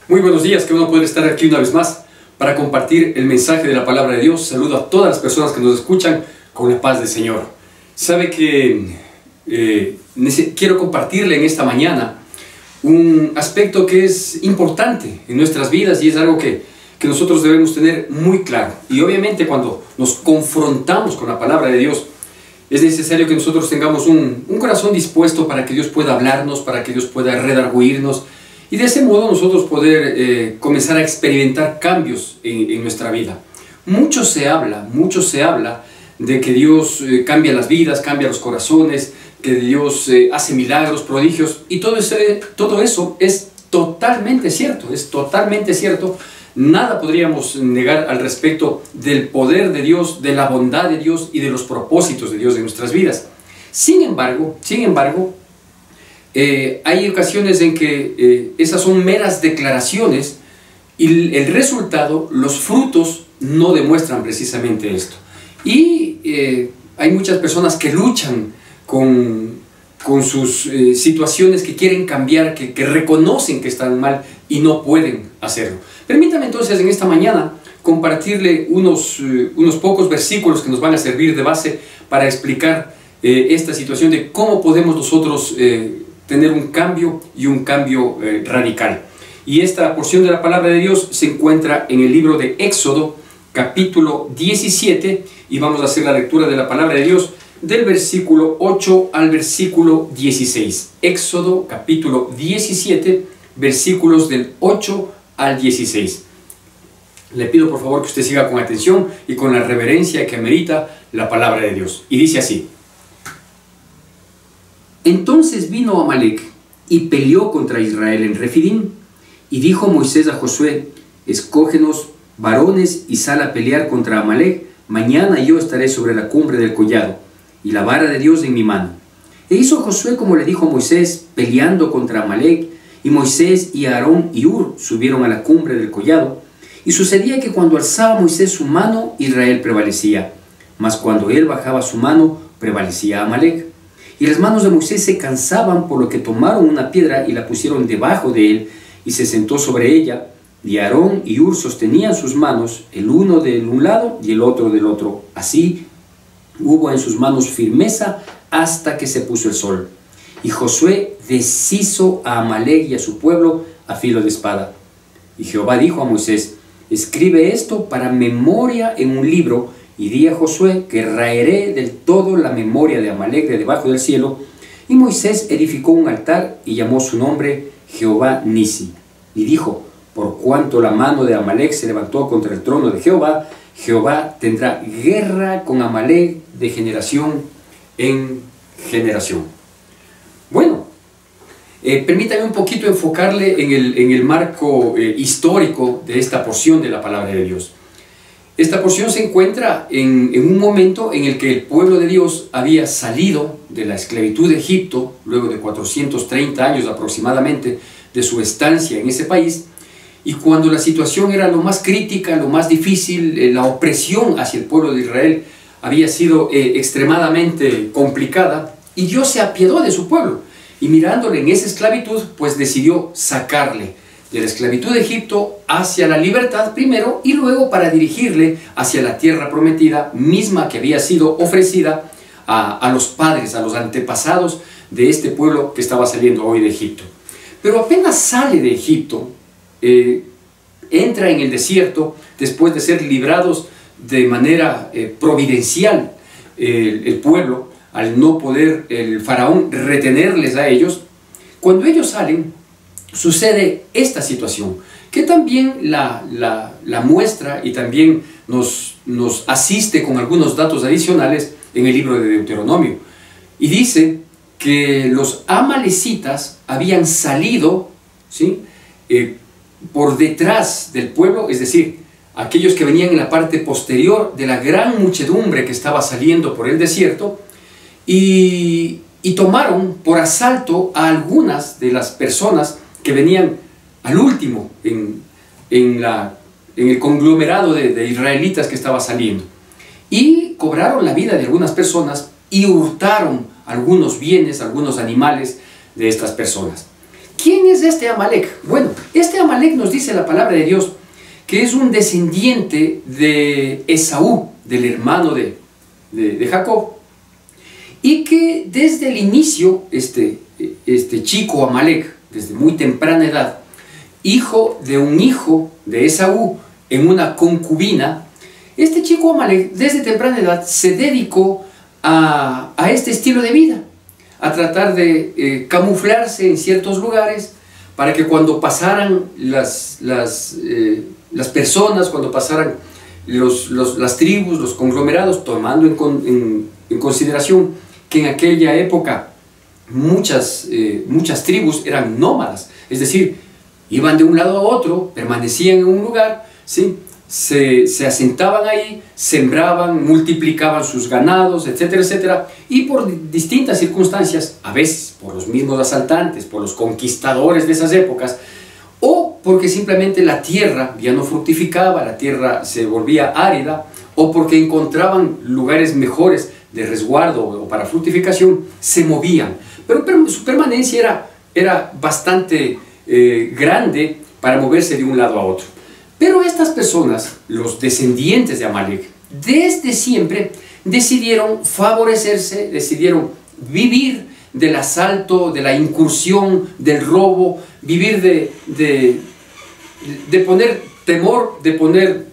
Muy buenos días, qué bueno poder estar aquí una vez más para compartir el mensaje de la palabra de Dios. Saludo a todas las personas que nos escuchan con la paz del Señor. Sabe que quiero compartirle en esta mañana un aspecto que es importante en nuestras vidas y es algo que nosotros debemos tener muy claro. Y obviamente cuando nos confrontamos con la palabra de Dios, es necesario que nosotros tengamos un corazón dispuesto para que Dios pueda hablarnos, para que Dios pueda redarguirnos y de ese modo nosotros poder comenzar a experimentar cambios en nuestra vida. Mucho se habla de que Dios cambia las vidas, cambia los corazones, que Dios hace milagros, prodigios, y todo eso es totalmente cierto, Nada podríamos negar al respecto del poder de Dios, de la bondad de Dios y de los propósitos de Dios en nuestras vidas. Sin embargo, hay ocasiones en que esas son meras declaraciones y el resultado, los frutos, no demuestran precisamente esto. Y hay muchas personas que luchan con sus situaciones, que quieren cambiar, que reconocen que están mal y no pueden hacerlo. Permítame entonces en esta mañana compartirle unos pocos versículos que nos van a servir de base para explicar esta situación de cómo podemos nosotros tener un cambio y un cambio radical. Y esta porción de la palabra de Dios se encuentra en el libro de Éxodo, capítulo 17, y vamos a hacer la lectura de la palabra de Dios del versículo 8 al versículo 16. Éxodo, capítulo 17, versículos del 8 al 16. Le pido por favor que usted siga con atención y con la reverencia que amerita la palabra de Dios. Y dice así: Entonces vino Amalec y peleó contra Israel en Refidim, y dijo Moisés a Josué: Escógenos varones y sal a pelear contra Amalec, mañana yo estaré sobre la cumbre del collado, y la vara de Dios en mi mano. E hizo Josué como le dijo Moisés, peleando contra Amalec, y Moisés y Aarón y Hur subieron a la cumbre del collado. Y sucedía que cuando alzaba Moisés su mano, Israel prevalecía, mas cuando él bajaba su mano, prevalecía Amalec. Y las manos de Moisés se cansaban, por lo que tomaron una piedra y la pusieron debajo de él, y se sentó sobre ella. Y Aarón y Hur sostenían sus manos, el uno del un lado y el otro del otro. Así hubo en sus manos firmeza hasta que se puso el sol. Y Josué deshizo a Amalec y a su pueblo a filo de espada. Y Jehová dijo a Moisés: Escribe esto para memoria en un libro, y di a Josué que raeré del todo la memoria de Amalec de debajo del cielo. Y Moisés edificó un altar y llamó su nombre Jehová Nisi. Y dijo: Por cuanto la mano de Amalec se levantó contra el trono de Jehová, Jehová tendrá guerra con Amalec de generación en generación. Bueno, permítame un poquito enfocarle en el marco histórico de esta porción de la palabra de Dios. Esta porción se encuentra en un momento en el que el pueblo de Dios había salido de la esclavitud de Egipto, luego de 430 años aproximadamente de su estancia en ese país, y cuando la situación era lo más crítica, lo más difícil, la opresión hacia el pueblo de Israel había sido extremadamente complicada, y Dios se apiadó de su pueblo, y mirándole en esa esclavitud, pues decidió sacarle de la esclavitud de Egipto hacia la libertad primero, y luego para dirigirle hacia la tierra prometida, misma que había sido ofrecida a los padres, a los antepasados de este pueblo que estaba saliendo hoy de Egipto. Pero apenas sale de Egipto, entra en el desierto después de ser librados de manera providencial el pueblo, al no poder el faraón retenerles a ellos. Cuando ellos salen, sucede esta situación, que también la muestra y también nos asiste con algunos datos adicionales en el libro de Deuteronomio. Y dice que los amalecitas habían salido, ¿sí?, por detrás del pueblo, es decir, aquellos que venían en la parte posterior de la gran muchedumbre que estaba saliendo por el desierto, y tomaron por asalto a algunas de las personas que venían al último en el conglomerado de israelitas que estaba saliendo, y cobraron la vida de algunas personas y hurtaron algunos bienes, algunos animales de estas personas. ¿Quién es este Amalek? Bueno, este Amalek nos dice la palabra de Dios que es un descendiente de Esaú, del hermano de Jacob, y que desde el inicio, este chico Amalek, desde muy temprana edad, hijo de Esaú en una concubina, este chico Amalek desde temprana edad se dedicó a este estilo de vida, a tratar de camuflarse en ciertos lugares para que cuando pasaran las personas, cuando pasaran las tribus, los conglomerados, tomando en consideración que en aquella época muchas tribus eran nómadas, es decir, iban de un lado a otro, permanecían en un lugar, ¿sí? Se asentaban ahí, sembraban, multiplicaban sus ganados, etcétera, etcétera, y por distintas circunstancias, a veces por los mismos asaltantes, por los conquistadores de esas épocas, o porque simplemente la tierra ya no fructificaba, la tierra se volvía árida, o porque encontraban lugares mejores de resguardo o para fructificación, se movían. Pero su permanencia era bastante grande para moverse de un lado a otro. Pero estas personas, los descendientes de Amalek, desde siempre decidieron favorecerse, decidieron vivir del asalto, de la incursión, del robo, vivir de poner temor, de poner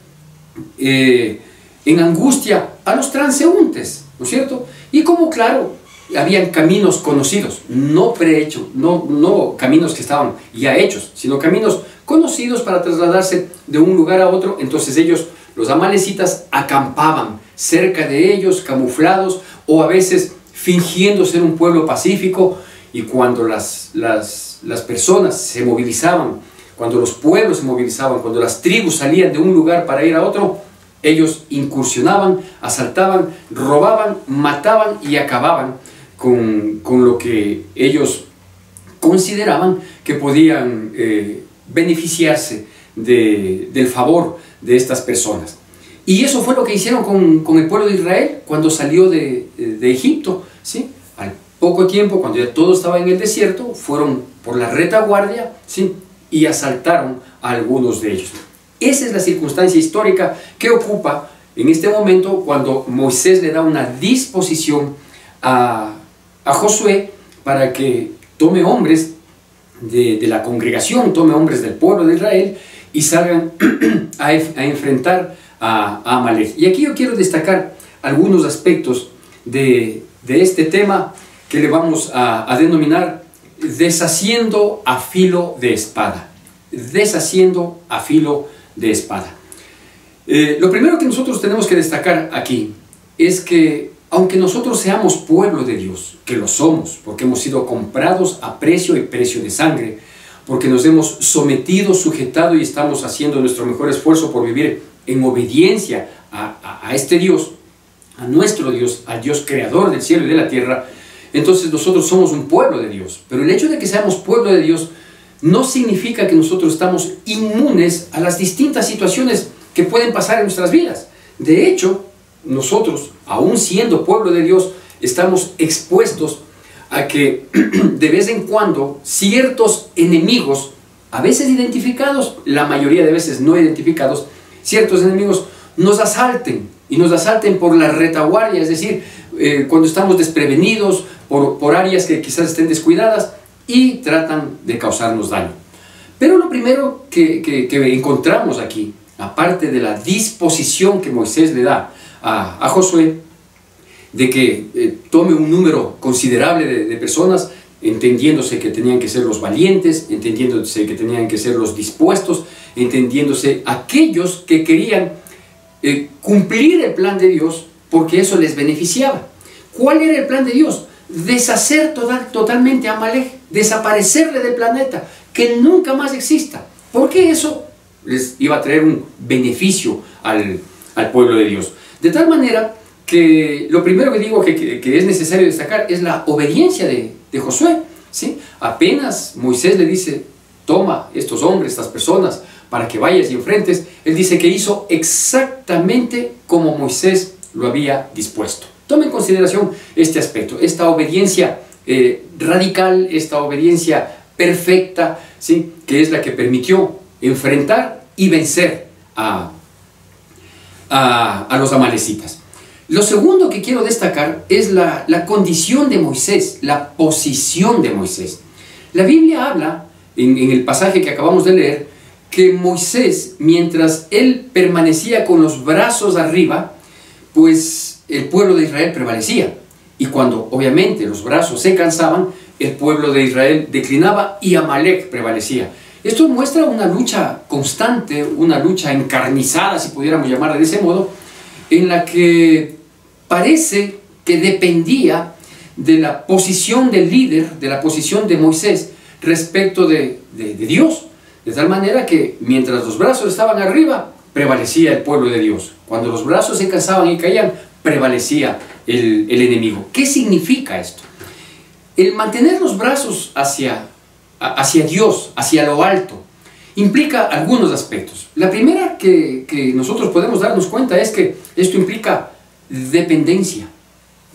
en angustia a los transeúntes, ¿no es cierto? Y como claro, habían caminos conocidos, no prehechos, no caminos que estaban ya hechos, sino caminos conocidos para trasladarse de un lugar a otro. Entonces ellos, los amalecitas, acampaban cerca de ellos, camuflados, o a veces fingiendo ser un pueblo pacífico. Y cuando las personas se movilizaban, cuando los pueblos se movilizaban, cuando las tribus salían de un lugar para ir a otro, ellos incursionaban, asaltaban, robaban, mataban y acababan con lo que ellos consideraban que podían beneficiarse del favor de estas personas. Y eso fue lo que hicieron con el pueblo de Israel cuando salió de Egipto, ¿sí? Al poco tiempo, cuando ya todo estaba en el desierto, fueron por la retaguardia, ¿sí? Y asaltaron a algunos de ellos. Esa es la circunstancia histórica que ocupa en este momento cuando Moisés le da una disposición a Josué para que tome hombres de la congregación, tome hombres del pueblo de Israel y salgan a enfrentar a Amalek. Y aquí yo quiero destacar algunos aspectos de este tema que le vamos a denominar deshaciendo a filo de espada. Deshaciendo a filo de espada. Lo primero que nosotros tenemos que destacar aquí es que aunque nosotros seamos pueblo de Dios, que lo somos, porque hemos sido comprados a precio y precio de sangre, porque nos hemos sometido, sujetado y estamos haciendo nuestro mejor esfuerzo por vivir en obediencia a este Dios, a nuestro Dios, al Dios creador del cielo y de la tierra, entonces nosotros somos un pueblo de Dios. Pero el hecho de que seamos pueblo de Dios no significa que nosotros estamos inmunes a las distintas situaciones que pueden pasar en nuestras vidas. De hecho, nosotros, aún siendo pueblo de Dios, estamos expuestos a que de vez en cuando ciertos enemigos, a veces identificados, la mayoría de veces no identificados, ciertos enemigos nos asalten, y nos asalten por la retaguardia, es decir, cuando estamos desprevenidos, por áreas que quizás estén descuidadas, y tratan de causarnos daño. Pero lo primero que encontramos aquí, aparte de la disposición que Moisés le da a Josué, de que tome un número considerable de personas, entendiéndose que tenían que ser los valientes, entendiéndose que tenían que ser los dispuestos, entendiéndose aquellos que querían cumplir el plan de Dios, porque eso les beneficiaba. ¿Cuál era el plan de Dios? Deshacer totalmente a Amalek, desaparecerle del planeta, que nunca más exista, porque eso les iba a traer un beneficio al pueblo de Dios. De tal manera que lo primero que digo que es necesario destacar es la obediencia de Josué, ¿sí? Apenas Moisés le dice, toma estos hombres, estas personas, para que vayas y enfrentes, él dice que hizo exactamente como Moisés lo había dispuesto. Tome en consideración este aspecto, esta obediencia radical, esta obediencia perfecta, ¿sí?, que es la que permitió enfrentar y vencer a los amalecitas. Lo segundo que quiero destacar es la condición de Moisés, la posición de Moisés. La Biblia habla, en el pasaje que acabamos de leer, que Moisés, mientras él permanecía con los brazos arriba, pues el pueblo de Israel prevalecía. Y cuando obviamente los brazos se cansaban, el pueblo de Israel declinaba y Amalek prevalecía. Esto muestra una lucha constante, una lucha encarnizada, si pudiéramos llamarla de ese modo, en la que parece que dependía de la posición del líder, de la posición de Moisés respecto de Dios. De tal manera que mientras los brazos estaban arriba, prevalecía el pueblo de Dios. Cuando los brazos se cansaban y caían, prevalecía el enemigo. ¿Qué significa esto? El mantener los brazos hacia Dios, hacia lo alto, implica algunos aspectos. La primera que nosotros podemos darnos cuenta es que esto implica dependencia.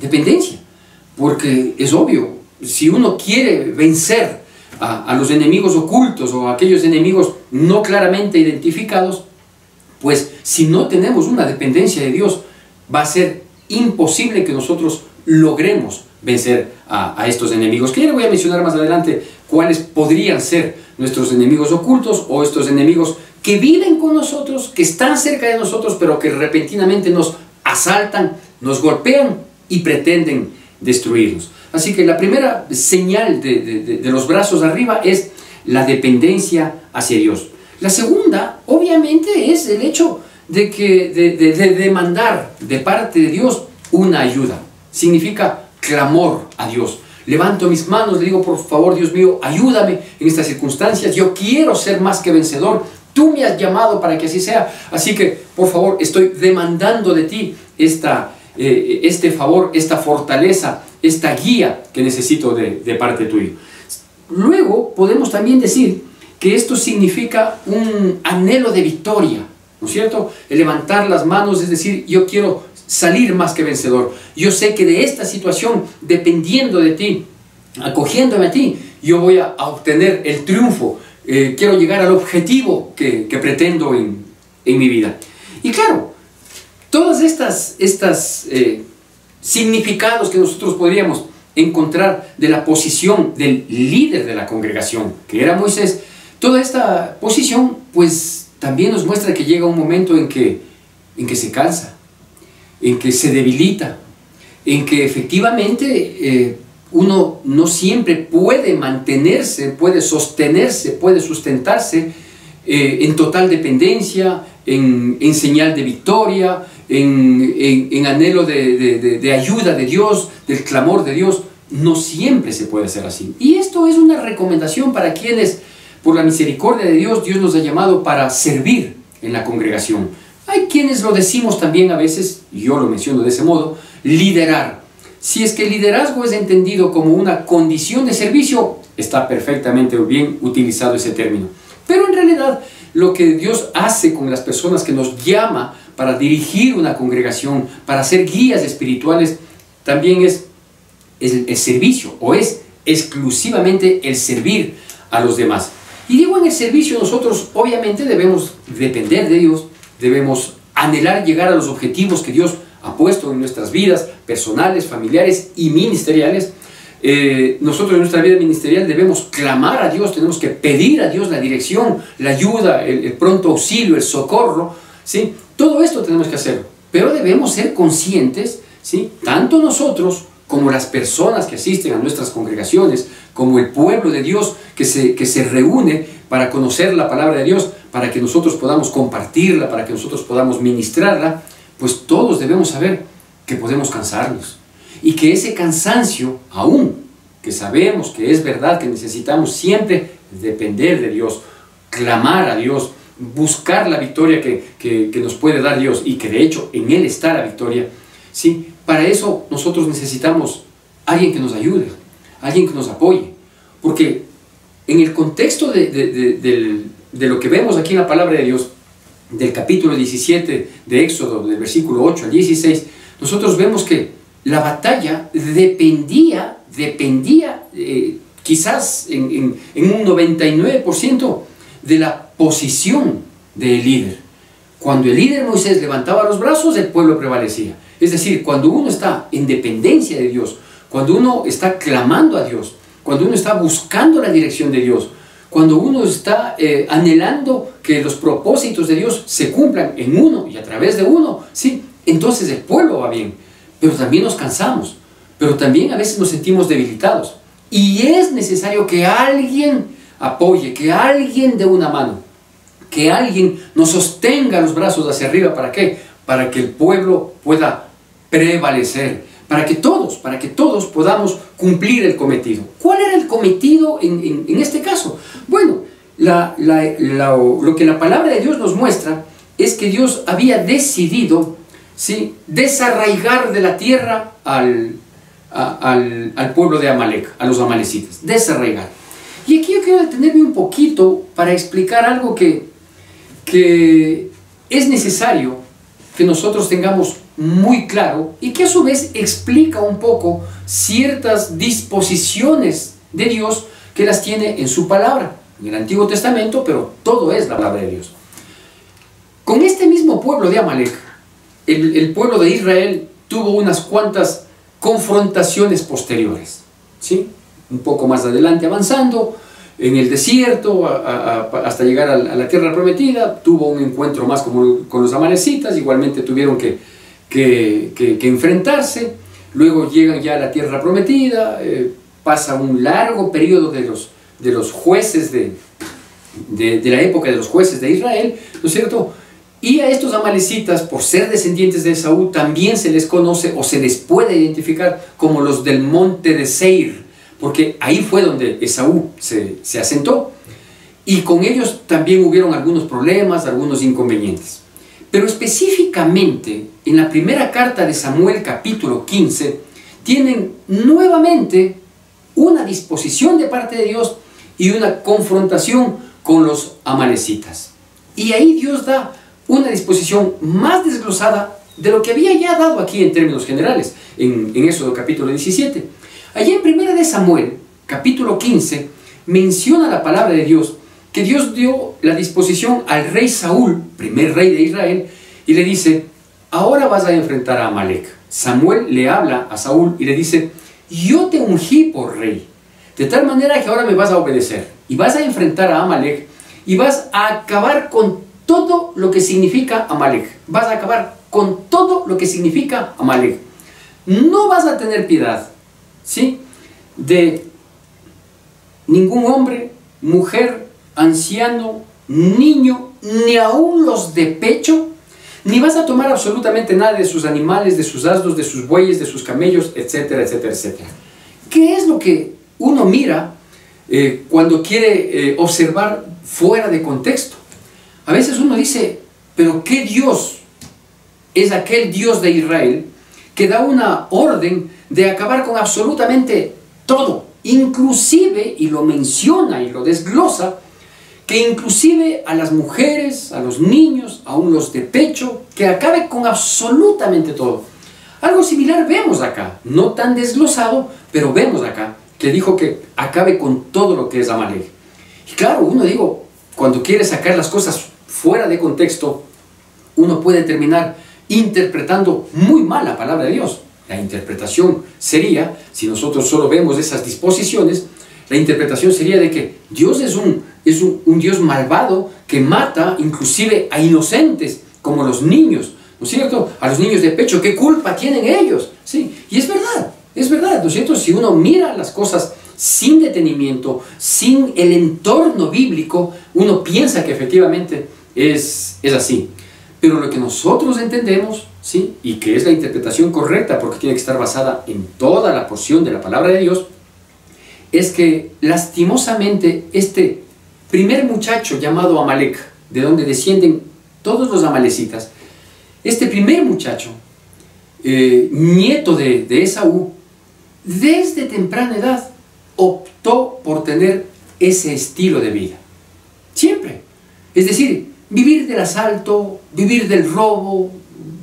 Dependencia. Porque es obvio, si uno quiere vencer a los enemigos ocultos o a aquellos enemigos no claramente identificados, pues si no tenemos una dependencia de Dios, va a ser imposible que nosotros logremos vencer a estos enemigos, que ya le voy a mencionar más adelante cuáles podrían ser nuestros enemigos ocultos o estos enemigos que viven con nosotros, que están cerca de nosotros, pero que repentinamente nos asaltan, nos golpean y pretenden destruirnos. Así que la primera señal de los brazos arriba es la dependencia hacia Dios. La segunda, obviamente, es el hecho de demandar de parte de Dios una ayuda. Significa clamor a Dios. Levanto mis manos, le digo, por favor, Dios mío, ayúdame en estas circunstancias. Yo quiero ser más que vencedor. Tú me has llamado para que así sea. Así que, por favor, estoy demandando de ti este favor, esta fortaleza, esta guía que necesito de parte tuya. Luego podemos también decir que esto significa un anhelo de victoria, ¿no es cierto? El levantar las manos es decir, yo quiero salir más que vencedor. Yo sé que de esta situación, dependiendo de ti, acogiéndome a ti, yo voy a obtener el triunfo. Quiero llegar al objetivo que pretendo en mi vida. Y claro, todos estos significados que nosotros podríamos encontrar de la posición del líder de la congregación, que era Moisés, toda esta posición pues también nos muestra que llega un momento en que se cansa, en que se debilita, en que efectivamente uno no siempre puede mantenerse, puede sostenerse, puede sustentarse en total dependencia, en señal de victoria, en anhelo de ayuda de Dios, del clamor de Dios. No siempre se puede hacer así. Y esto es una recomendación para quienes, por la misericordia de Dios, Dios nos ha llamado para servir en la congregación. Hay quienes lo decimos también a veces, y yo lo menciono de ese modo, liderar. Si es que el liderazgo es entendido como una condición de servicio, está perfectamente bien utilizado ese término. Pero en realidad, lo que Dios hace con las personas que nos llama para dirigir una congregación, para ser guías espirituales, también es el servicio, o es exclusivamente el servir a los demás. Y digo, en el servicio nosotros obviamente debemos depender de Dios, debemos anhelar llegar a los objetivos que Dios ha puesto en nuestras vidas personales, familiares y ministeriales. Nosotros en nuestra vida ministerial debemos clamar a Dios, tenemos que pedir a Dios la dirección, la ayuda, el pronto auxilio, el socorro, ¿sí? Todo esto tenemos que hacer, pero debemos ser conscientes, ¿sí?, tanto nosotros como las personas que asisten a nuestras congregaciones, como el pueblo de Dios que se reúne para conocer la palabra de Dios, para que nosotros podamos compartirla, para que nosotros podamos ministrarla, pues todos debemos saber que podemos cansarnos. Y que ese cansancio, aún que sabemos que es verdad que necesitamos siempre depender de Dios, clamar a Dios, buscar la victoria que nos puede dar Dios, y que de hecho en Él está la victoria, ¿sí? Para eso nosotros necesitamos alguien que nos ayude, alguien que nos apoye, porque en el contexto de lo que vemos aquí en la palabra de Dios, del capítulo 17 de Éxodo, del versículo 8 al 16, nosotros vemos que la batalla dependía quizás en un 99% de la posición del líder. Cuando el líder Moisés levantaba los brazos, el pueblo prevalecía. Es decir, cuando uno está en dependencia de Dios, cuando uno está clamando a Dios, cuando uno está buscando la dirección de Dios, cuando uno está anhelando que los propósitos de Dios se cumplan en uno y a través de uno, ¿sí? Entonces el pueblo va bien. Pero también nos cansamos, pero también a veces nos sentimos debilitados. Y es necesario que alguien apoye, que alguien dé una mano, que alguien nos sostenga los brazos hacia arriba. ¿Para qué? Para que el pueblo pueda prevalecer, para que todos podamos cumplir el cometido. ¿Cuál era el cometido en este caso? Bueno, lo que la palabra de Dios nos muestra es que Dios había decidido, ¿sí?, desarraigar de la tierra al pueblo de Amalek, a los amalecitas, desarraigar. Y aquí yo quiero detenerme un poquito para explicar algo que es necesario que nosotros tengamos muy claro y que a su vez explica un poco ciertas disposiciones de Dios que las tiene en su palabra, en el Antiguo Testamento, pero todo es la palabra de Dios. Con este mismo pueblo de Amalek, el pueblo de Israel tuvo unas cuantas confrontaciones posteriores, ¿sí? Un poco más adelante, avanzando en el desierto hasta llegar a la tierra prometida, tuvo un encuentro más con los amalecitas, igualmente tuvieron que enfrentarse. Luego llegan ya a la tierra prometida, pasa un largo periodo de los jueces de la época de los jueces de Israel, ¿no es cierto? Y a estos amalecitas, por ser descendientes de Esaú, también se les conoce o se les puede identificar como los del monte de Seir, porque ahí fue donde Esaú se asentó, y con ellos también hubieron algunos problemas, algunos inconvenientes. Pero específicamente en la primera carta de Samuel, capítulo 15, tienen nuevamente una disposición de parte de Dios y una confrontación con los amalecitas. Y ahí Dios da una disposición más desglosada de lo que había ya dado aquí en términos generales, en Éxodo capítulo 17. Allí en primera de Samuel, capítulo 15, menciona la palabra de Dios, que Dios dio la disposición al rey Saúl, primer rey de Israel, y le dice: ahora vas a enfrentar a Amalek. Samuel le habla a Saúl y le dice: yo te ungí por rey, de tal manera que ahora me vas a obedecer, y vas a enfrentar a Amalek, y vas a acabar con todo lo que significa Amalek. Vas a acabar con todo lo que significa Amalek. No vas a tener piedad, ¿sí?, de ningún hombre, mujer, anciano, niño, ni aún los de pecho, ni vas a tomar absolutamente nada de sus animales, de sus asnos, de sus bueyes, de sus camellos, etcétera, etcétera, etcétera. ¿Qué es lo que uno mira cuando quiere observar fuera de contexto? A veces uno dice: pero ¿qué Dios es aquel Dios de Israel que da una orden de acabar con absolutamente todo? Inclusive, y lo menciona y lo desglosa, que inclusive a las mujeres, a los niños, aún los de pecho, que acabe con absolutamente todo. Algo similar vemos acá, no tan desglosado, pero vemos acá, que dijo que acabe con todo lo que es Amalek. Y claro, cuando quiere sacar las cosas fuera de contexto, uno puede terminar interpretando muy mal la palabra de Dios. La interpretación sería, si nosotros solo vemos esas disposiciones, la interpretación sería de que Dios es un Dios malvado que mata inclusive a inocentes, como los niños, ¿no es cierto? A los niños de pecho, ¿qué culpa tienen ellos? Sí, y es verdad, ¿no es cierto? Si uno mira las cosas sin detenimiento, sin el entorno bíblico, uno piensa que efectivamente es así. Pero lo que nosotros entendemos, ¿sí?, y que es la interpretación correcta, porque tiene que estar basada en toda la porción de la palabra de Dios, es que lastimosamente este primer muchacho llamado Amalek, de donde descienden todos los amalecitas, este primer muchacho, nieto de Esaú, desde temprana edad optó por tener ese estilo de vida. Siempre. Es decir, vivir del asalto, vivir del robo,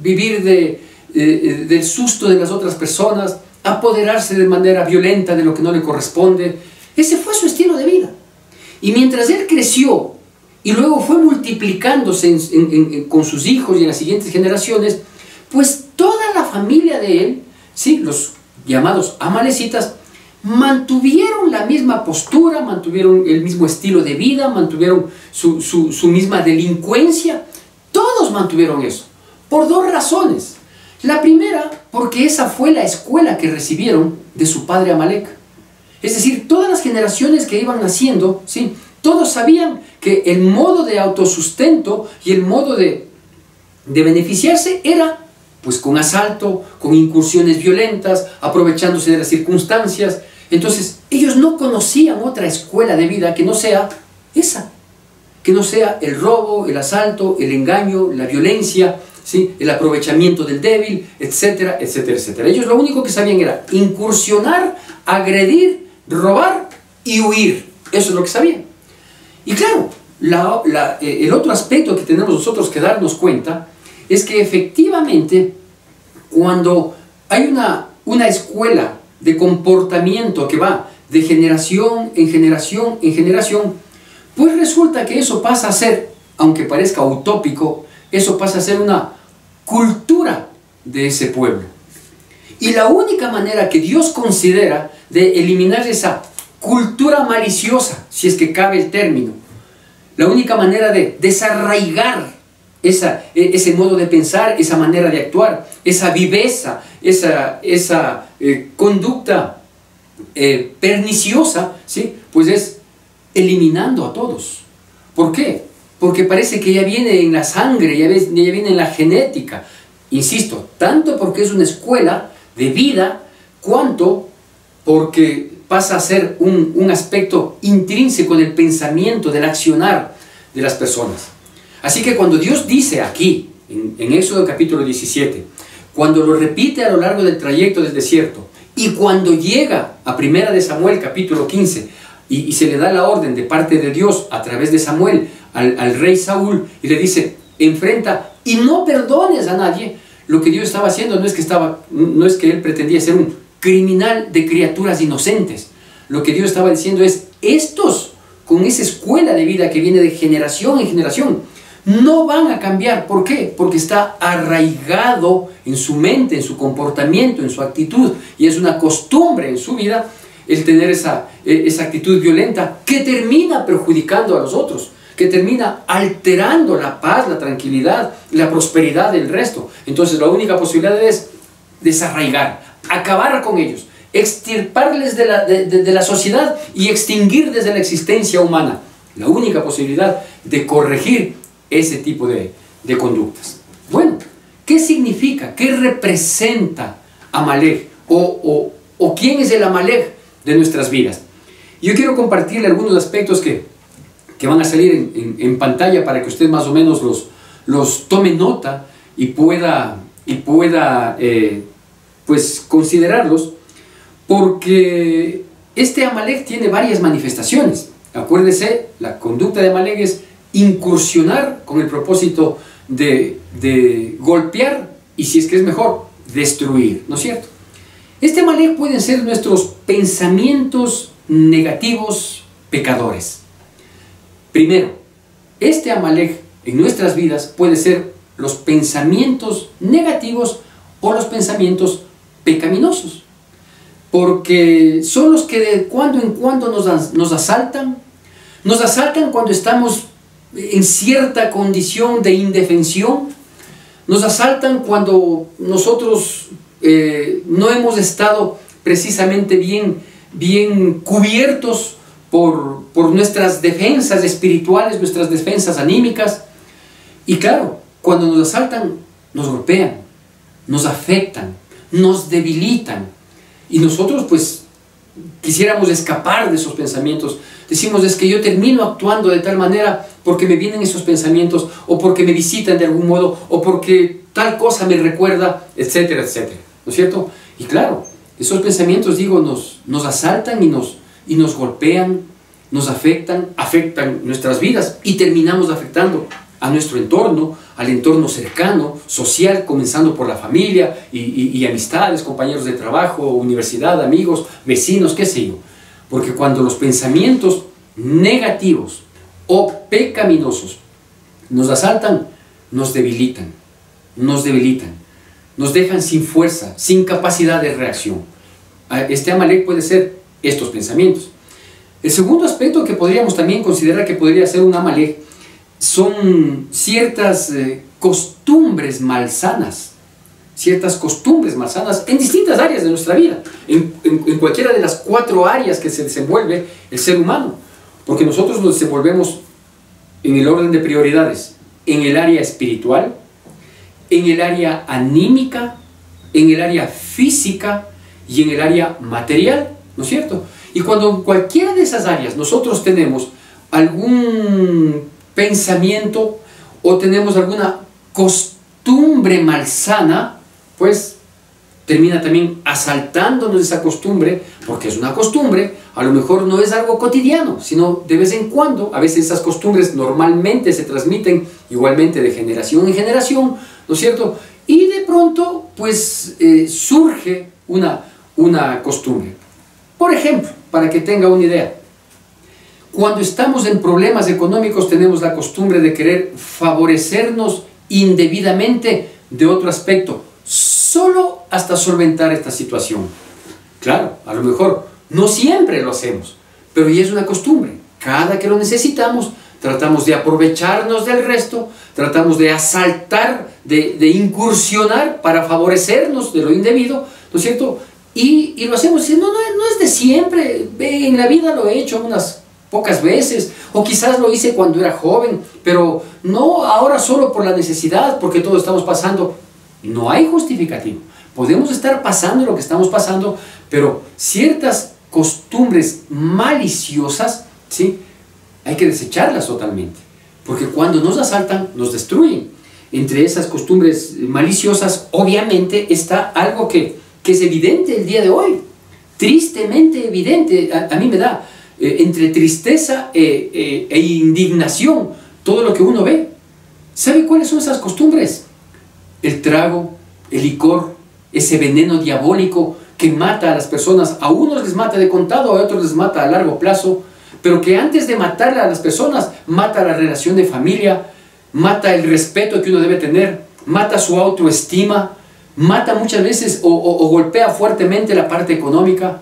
vivir del susto de las otras personas, apoderarse de manera violenta de lo que no le corresponde, Ese fue su estilo de vida. Y mientras él creció y luego fue multiplicándose con sus hijos y en las siguientes generaciones, pues toda la familia de él, ¿sí?, los llamados amalecitas, mantuvieron la misma postura, mantuvieron el mismo estilo de vida, mantuvieron su misma delincuencia. Todos mantuvieron eso, por dos razones. La primera, porque esa fue la escuela que recibieron de su padre Amalek. Es decir, todas las generaciones que iban naciendo, ¿sí?, todos sabían que el modo de autosustento y el modo de beneficiarse era pues con asalto, con incursiones violentas, aprovechándose de las circunstancias. Entonces, ellos no conocían otra escuela de vida que no sea esa, que no sea el robo, el asalto, el engaño, la violencia, ¿sí?, el aprovechamiento del débil, etcétera, etcétera, etcétera. Ellos lo único que sabían era incursionar, agredir, robar y huir. Eso es lo que sabían. Y claro, el otro aspecto que tenemos nosotros que darnos cuenta es que efectivamente cuando hay una escuela de comportamiento que va de generación en generación en generación, pues resulta que eso pasa a ser, aunque parezca utópico, eso pasa a ser una cultura de ese pueblo. Y la única manera que Dios considera de eliminar esa cultura maliciosa, si es que cabe el término, la única manera de desarraigar ese modo de pensar, esa manera de actuar, esa viveza, esa conducta perniciosa, ¿sí?, pues es eliminando a todos. ¿Por qué? Porque parece que ya viene en la sangre, ya viene en la genética. Insisto, tanto porque es una escuela de vida, cuanto porque pasa a ser un aspecto intrínseco del pensamiento, del accionar de las personas. Así que cuando Dios dice aquí, en Éxodo capítulo 17, cuando lo repite a lo largo del trayecto del desierto, y cuando llega a 1 de Samuel capítulo 15, y se le da la orden de parte de Dios a través de Samuel al rey Saúl, y le dice, enfrenta y no perdones a nadie, lo que Dios estaba haciendo no es que él pretendía ser un criminal de criaturas inocentes. Lo que Dios estaba diciendo es, estos, con esa escuela de vida que viene de generación en generación, no van a cambiar. ¿Por qué? Porque está arraigado en su mente, en su comportamiento, en su actitud, y es una costumbre en su vida el tener esa actitud violenta que termina perjudicando a los otros, que termina alterando la paz, la tranquilidad, la prosperidad del resto. Entonces la única posibilidad es desarraigar, acabar con ellos, extirparles de la sociedad y extinguir desde la existencia humana. La única posibilidad de corregir ese tipo de conductas. Bueno, ¿qué significa? ¿Qué representa Amalek? ¿O quién es el Amalek de nuestras vidas? Yo quiero compartirle algunos aspectos que van a salir en pantalla para que usted más o menos los tome nota y pueda pues considerarlos, porque este Amalek tiene varias manifestaciones. Acuérdese, la conducta de Amalek es incursionar con el propósito de golpear y, si es que es mejor, destruir, ¿no es cierto? Este Amalek pueden ser nuestros pensamientos negativos pecadores. Primero, este Amalek en nuestras vidas puede ser los pensamientos negativos o los pensamientos pecaminosos, porque son los que de cuando en cuando nos asaltan cuando estamos en cierta condición de indefensión, nos asaltan cuando nosotros no hemos estado precisamente bien cubiertos por nuestras defensas espirituales, nuestras defensas anímicas. Y claro, cuando nos asaltan, nos golpean, nos afectan, nos debilitan, y nosotros pues quisiéramos escapar de esos pensamientos. Decimos, es que yo termino actuando de tal manera porque me vienen esos pensamientos, o porque me visitan de algún modo, o porque tal cosa me recuerda, etcétera, etcétera, ¿no es cierto? Y claro, esos pensamientos, digo, nos asaltan y nos golpean, nos afectan nuestras vidas, y terminamos afectando a nuestro entorno, al entorno cercano, social, comenzando por la familia y amistades, compañeros de trabajo, universidad, amigos, vecinos, qué sé yo. Porque cuando los pensamientos negativos o pecaminosos nos asaltan, nos debilitan, nos dejan sin fuerza, sin capacidad de reacción. Este Amalek puede ser estos pensamientos. El segundo aspecto que podríamos también considerar que podría ser un Amalek son ciertas costumbres malsanas en distintas áreas de nuestra vida, en cualquiera de las 4 áreas que se desenvuelve el ser humano, porque nosotros nos desenvolvemos en el orden de prioridades, en el área espiritual, en el área anímica, en el área física y en el área material, ¿no es cierto? Y cuando en cualquiera de esas áreas nosotros tenemos algún pensamiento o tenemos alguna costumbre malsana, pues termina también asaltándonos esa costumbre, porque es una costumbre, a lo mejor no es algo cotidiano, sino de vez en cuando. A veces esas costumbres normalmente se transmiten igualmente de generación en generación, ¿no es cierto? Y de pronto pues surge una costumbre. Por ejemplo, para que tenga una idea, cuando estamos en problemas económicos tenemos la costumbre de querer favorecernos indebidamente de otro aspecto, solo hasta solventar esta situación. Claro, a lo mejor no siempre lo hacemos, pero ya es una costumbre. Cada que lo necesitamos, tratamos de aprovecharnos del resto, tratamos de asaltar, de incursionar para favorecernos de lo indebido, ¿no es cierto? Y lo hacemos diciendo, no es de siempre, en la vida lo he hecho unas pocas veces, o quizás lo hice cuando era joven, pero no ahora solo por la necesidad, porque todos estamos pasando. No hay justificativo. Podemos estar pasando lo que estamos pasando, pero ciertas costumbres maliciosas, ¿sí?, hay que desecharlas totalmente, porque cuando nos asaltan, nos destruyen. Entre esas costumbres maliciosas, obviamente, está algo que es evidente el día de hoy, tristemente evidente. A mí me da entre tristeza e indignación todo lo que uno ve. ¿Sabe cuáles son esas costumbres? El trago, el licor, ese veneno diabólico que mata a las personas. A unos les mata de contado, a otros les mata a largo plazo, pero que antes de matar a las personas, mata la relación de familia, mata el respeto que uno debe tener, mata su autoestima, mata muchas veces o golpea fuertemente la parte económica,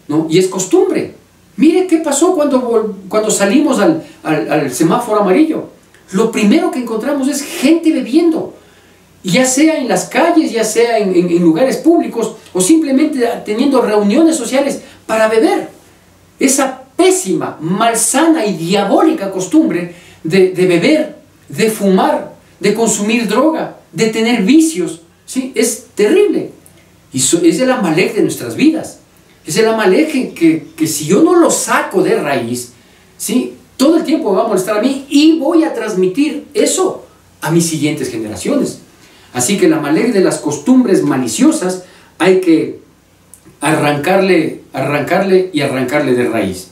¿no? Y es costumbre. Mire qué pasó cuando salimos al semáforo amarillo. Lo primero que encontramos es gente bebiendo, ya sea en las calles, ya sea en lugares públicos, o simplemente teniendo reuniones sociales para beber. Esa pésima, malsana y diabólica costumbre de beber, de fumar, de consumir droga, de tener vicios, ¿sí?, es terrible. Y es el Amalek de nuestras vidas. Es el Amalek que si yo no lo saco de raíz, ¿sí?, todo el tiempo va a molestar a mí y voy a transmitir eso a mis siguientes generaciones. Así que el Amalek de las costumbres maliciosas hay que arrancarle de raíz.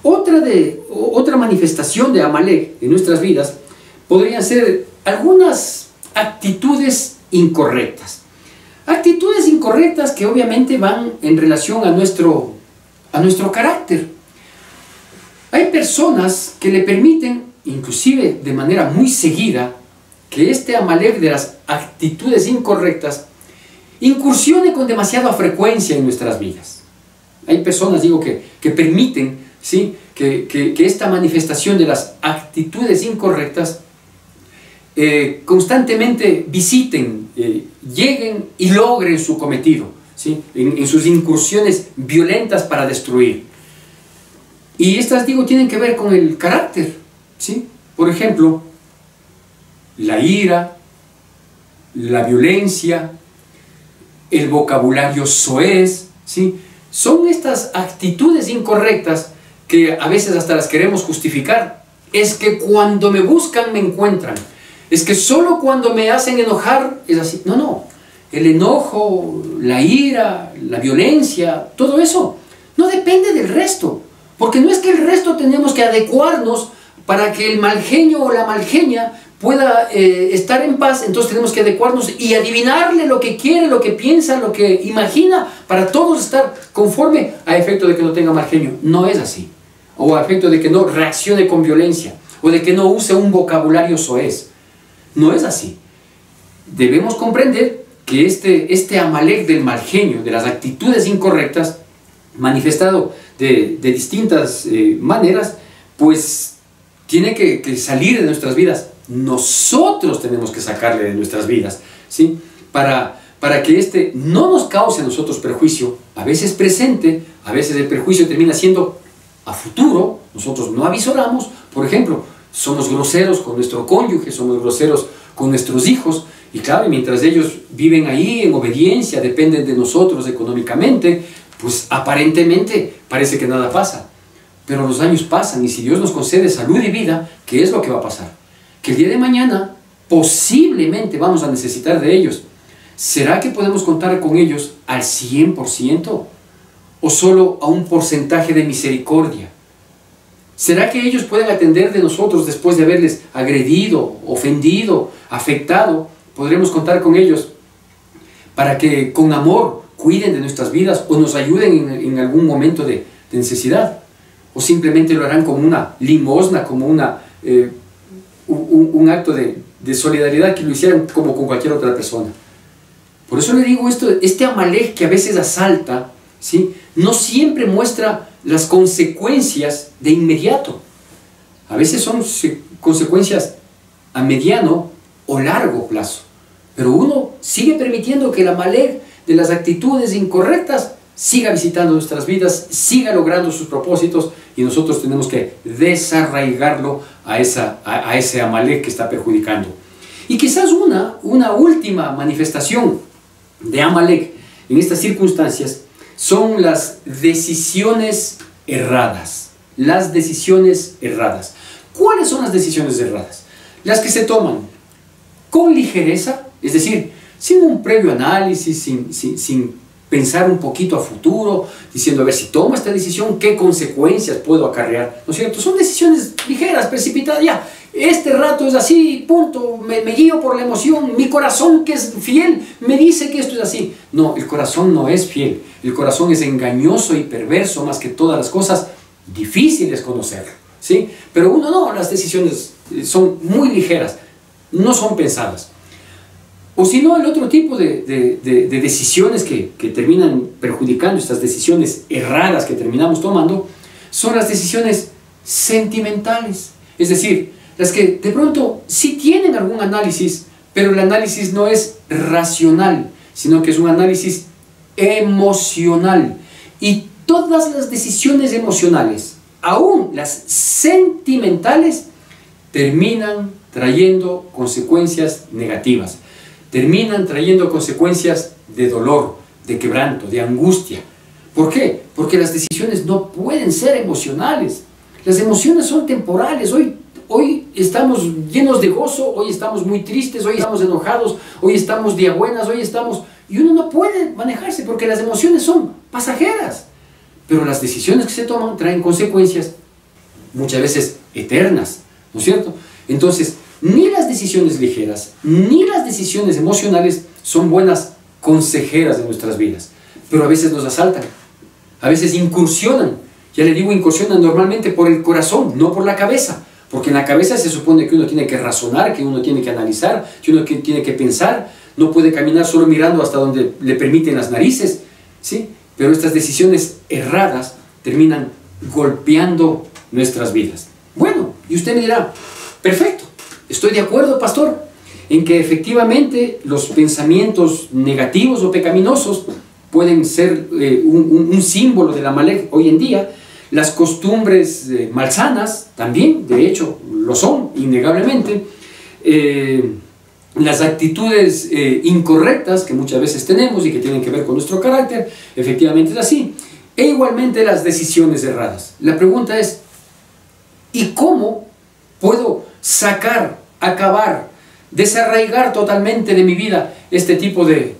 Otra manifestación de Amalek en nuestras vidas podrían ser algunas actitudes incorrectas. Actitudes incorrectas que obviamente van en relación a nuestro carácter. Hay personas que le permiten, inclusive de manera muy seguida, que este Amalek de las actitudes incorrectas incursione con demasiada frecuencia en nuestras vidas. Hay personas, digo, que permiten, ¿sí?, que esta manifestación de las actitudes incorrectas constantemente visiten, lleguen y logren su cometido, ¿sí?, en sus incursiones violentas para destruir. Y estas, digo, tienen que ver con el carácter, ¿sí? Por ejemplo, la ira, la violencia, el vocabulario soez, ¿sí? Son estas actitudes incorrectas que a veces hasta las queremos justificar. Es que cuando me buscan me encuentran. Es que solo cuando me hacen enojar es así. No. El enojo, la ira, la violencia, todo eso no depende del resto. Porque no es que el resto tenemos que adecuarnos para que el malgenio o la malgenia pueda estar en paz, entonces tenemos que adecuarnos y adivinarle lo que quiere, lo que piensa, lo que imagina, para todos estar conforme, a efecto de que no tenga mal genio. No es así. O a efecto de que no reaccione con violencia, o de que no use un vocabulario soez. No es así. Debemos comprender que este Amalek del mal genio, de las actitudes incorrectas, manifestado de distintas maneras, pues tiene que salir de nuestras vidas. Nosotros tenemos que sacarle de nuestras vidas, ¿sí? Para que no nos cause a nosotros perjuicio, a veces presente, a veces el perjuicio termina siendo a futuro. Nosotros no avisoramos. Por ejemplo, somos groseros con nuestro cónyuge, somos groseros con nuestros hijos, y claro, mientras ellos viven ahí en obediencia, dependen de nosotros económicamente, pues aparentemente parece que nada pasa. Pero los años pasan, y si Dios nos concede salud y vida, ¿qué es lo que va a pasar? Que el día de mañana posiblemente vamos a necesitar de ellos. ¿Será que podemos contar con ellos al 100%? ¿O solo a un porcentaje de misericordia? ¿Será que ellos pueden atender de nosotros después de haberles agredido, ofendido, afectado? ¿Podremos contar con ellos para que con amor cuiden de nuestras vidas o nos ayuden en algún momento de necesidad? ¿O simplemente lo harán como una limosna, como un acto de solidaridad, que lo hicieran como con cualquier otra persona? Por eso le digo esto, este Amalek que a veces asalta, ¿sí?, no siempre muestra las consecuencias de inmediato. A veces son consecuencias a mediano o largo plazo. Pero uno sigue permitiendo que el Amalek de las actitudes incorrectas siga visitando nuestras vidas, siga logrando sus propósitos, y nosotros tenemos que desarraigarlo a ese Amalek que está perjudicando. Y quizás una última manifestación de Amalek en estas circunstancias son las decisiones erradas. Las decisiones erradas. ¿Cuáles son las decisiones erradas? Las que se toman con ligereza, es decir, sin un previo análisis, sin pensar un poquito a futuro, diciendo, a ver, si tomo esta decisión, ¿qué consecuencias puedo acarrear? ¿No es cierto? Son decisiones ligeras, precipitadas, ya, este rato es así, punto, me guío por la emoción, mi corazón, que es fiel, me dice que esto es así. No, el corazón no es fiel, el corazón es engañoso y perverso, más que todas las cosas, difíciles conocerlo, ¿sí? Pero uno no, las decisiones son muy ligeras, no son pensadas. O si no, el otro tipo de decisiones que terminan perjudicando, estas decisiones erradas que terminamos tomando, son las decisiones sentimentales. Es decir, las que de pronto sí tienen algún análisis, pero el análisis no es racional, sino que es un análisis emocional. Y todas las decisiones emocionales, aún las sentimentales, terminan trayendo consecuencias negativas. Terminan trayendo consecuencias de dolor, de quebranto, de angustia. ¿Por qué? Porque las decisiones no pueden ser emocionales. Las emociones son temporales. Hoy estamos llenos de gozo, hoy estamos muy tristes, hoy estamos enojados, hoy estamos de a buenas, y uno no puede manejarse porque las emociones son pasajeras. Pero las decisiones que se toman traen consecuencias muchas veces eternas, ¿no es cierto? Entonces, ni las decisiones ligeras, ni las decisiones emocionales son buenas consejeras de nuestras vidas. Pero a veces nos asaltan, a veces incursionan. Ya le digo, incursionan normalmente por el corazón, no por la cabeza. Porque en la cabeza se supone que uno tiene que razonar, que uno tiene que analizar, que uno tiene que pensar. No puede caminar solo mirando hasta donde le permiten las narices, ¿sí? Pero estas decisiones erradas terminan golpeando nuestras vidas. Bueno, y usted me dirá, perfecto, estoy de acuerdo, pastor, en que los pensamientos negativos o pecaminosos pueden ser un símbolo del Amalek hoy en día. Las costumbres malsanas también, de hecho, lo son, innegablemente. Las actitudes incorrectas que muchas veces tenemos y que tienen que ver con nuestro carácter, efectivamente es así. E igualmente las decisiones erradas. La pregunta es, ¿y cómo puedo sacar, acabar, desarraigar totalmente de mi vida este tipo de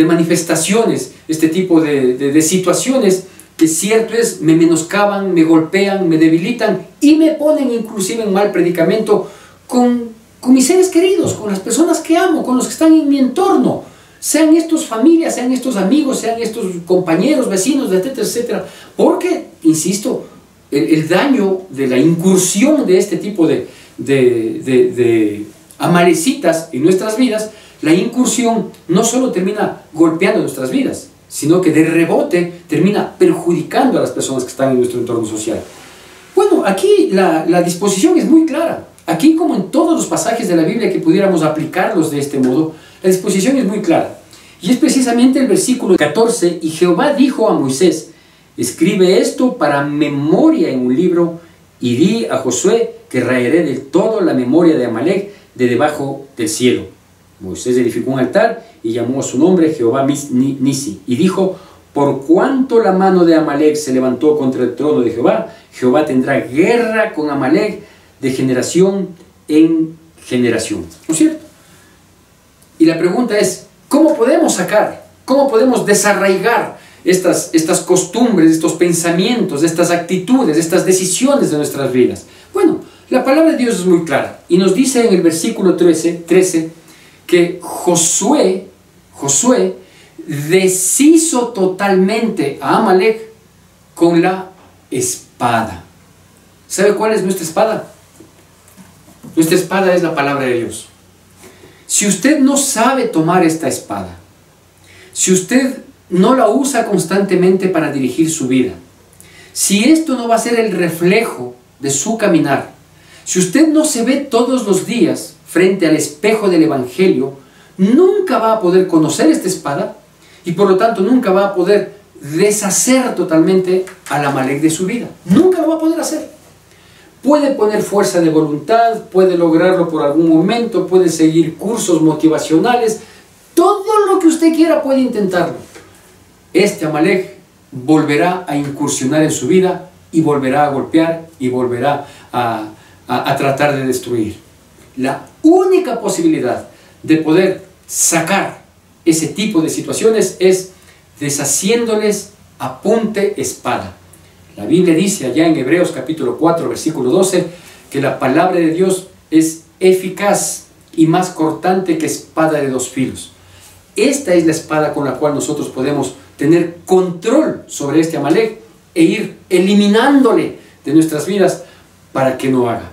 manifestaciones, este tipo de situaciones que cierto es, me menoscaban, me golpean, me debilitan y me ponen inclusive en mal predicamento con con mis seres queridos, con las personas que amo, con los que están en mi entorno, sean estos familias, sean estos amigos, sean estos compañeros, vecinos, etcétera, etcétera. Porque, insisto, el daño de la incursión de este tipo de amalecitas en nuestras vidas, la incursión no solo termina golpeando nuestras vidas, sino que de rebote termina perjudicando a las personas que están en nuestro entorno social. Bueno, aquí la disposición es muy clara. Aquí, como en todos los pasajes de la Biblia que pudiéramos aplicarlos de este modo, la disposición es muy clara. Y es precisamente el versículo 14, y Jehová dijo a Moisés, escribe esto para memoria en un libro, y di a Josué que raeré del todo la memoria de Amalek de debajo del cielo. Moisés edificó un altar y llamó a su nombre Jehová Nisi, y dijo, por cuanto la mano de Amalek se levantó contra el trono de Jehová, Jehová tendrá guerra con Amalek de generación en generación. ¿No es cierto? Y la pregunta es, ¿cómo podemos sacar, cómo podemos desarraigar estas costumbres, estos pensamientos, estas actitudes, estas decisiones de nuestras vidas? Bueno, la palabra de Dios es muy clara y nos dice en el versículo 13 que Josué deshizo totalmente a Amalek con la espada. ¿Sabe cuál es nuestra espada? Nuestra espada es la palabra de Dios. Si usted no sabe tomar esta espada, si usted no la usa constantemente para dirigir su vida, si esto no va a ser el reflejo de su caminar, si usted no se ve todos los días frente al espejo del Evangelio, nunca va a poder conocer esta espada y por lo tanto nunca va a poder deshacer totalmente al Amalek de su vida. Nunca lo va a poder hacer. Puede poner fuerza de voluntad, puede lograrlo por algún momento, puede seguir cursos motivacionales, todo lo que usted quiera puede intentarlo. Este Amalek volverá a incursionar en su vida y volverá a golpear y volverá a tratar de destruir. La única posibilidad de poder sacar ese tipo de situaciones es deshaciéndoles a punte espada. La Biblia dice allá en Hebreos capítulo 4 versículo 12 que la palabra de Dios es eficaz y más cortante que espada de dos filos. Esta es la espada con la cual nosotros podemos tener control sobre este Amalek e ir eliminándole de nuestras vidas para que no haga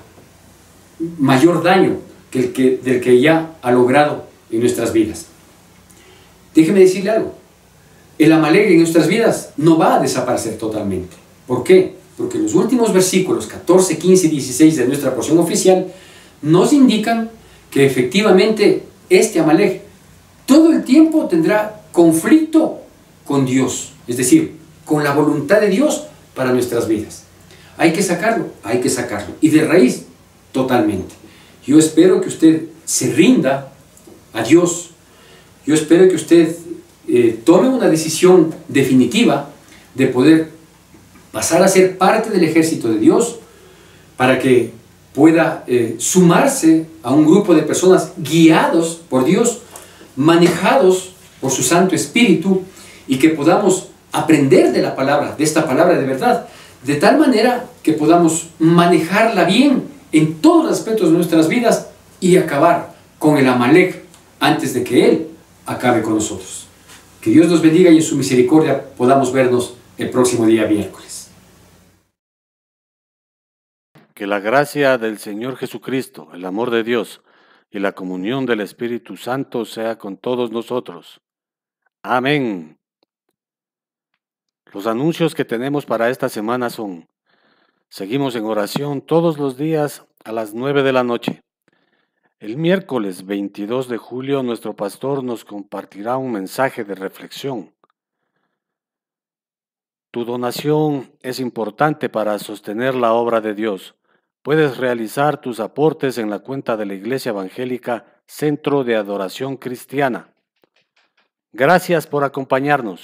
mayor daño del que ya ha logrado en nuestras vidas. Déjeme decirle algo. El Amalek en nuestras vidas no va a desaparecer totalmente. ¿Por qué? Porque los últimos versículos 14, 15 y 16 de nuestra porción oficial nos indican que efectivamente este Amalek todo el tiempo tendrá conflicto con Dios, es decir, con la voluntad de Dios para nuestras vidas. Hay que sacarlo, y de raíz totalmente. Yo espero que usted se rinda a Dios. Yo espero que usted tome una decisión definitiva de poder pasar a ser parte del ejército de Dios para que pueda sumarse a un grupo de personas guiados por Dios, manejados por su Santo Espíritu, y que podamos aprender de la palabra, de esta palabra de verdad, de tal manera que podamos manejarla bien en todos los aspectos de nuestras vidas y acabar con el Amalek antes de que él acabe con nosotros. Que Dios nos bendiga y en su misericordia podamos vernos el próximo día miércoles. Que la gracia del Señor Jesucristo, el amor de Dios y la comunión del Espíritu Santo sea con todos nosotros. Amén. Los anuncios que tenemos para esta semana son: seguimos en oración todos los días a las 9 de la noche. El miércoles 22 de julio nuestro pastor nos compartirá un mensaje de reflexión. Tu donación es importante para sostener la obra de Dios. Puedes realizar tus aportes en la cuenta de la Iglesia Evangélica Centro de Adoración Cristiana. Gracias por acompañarnos.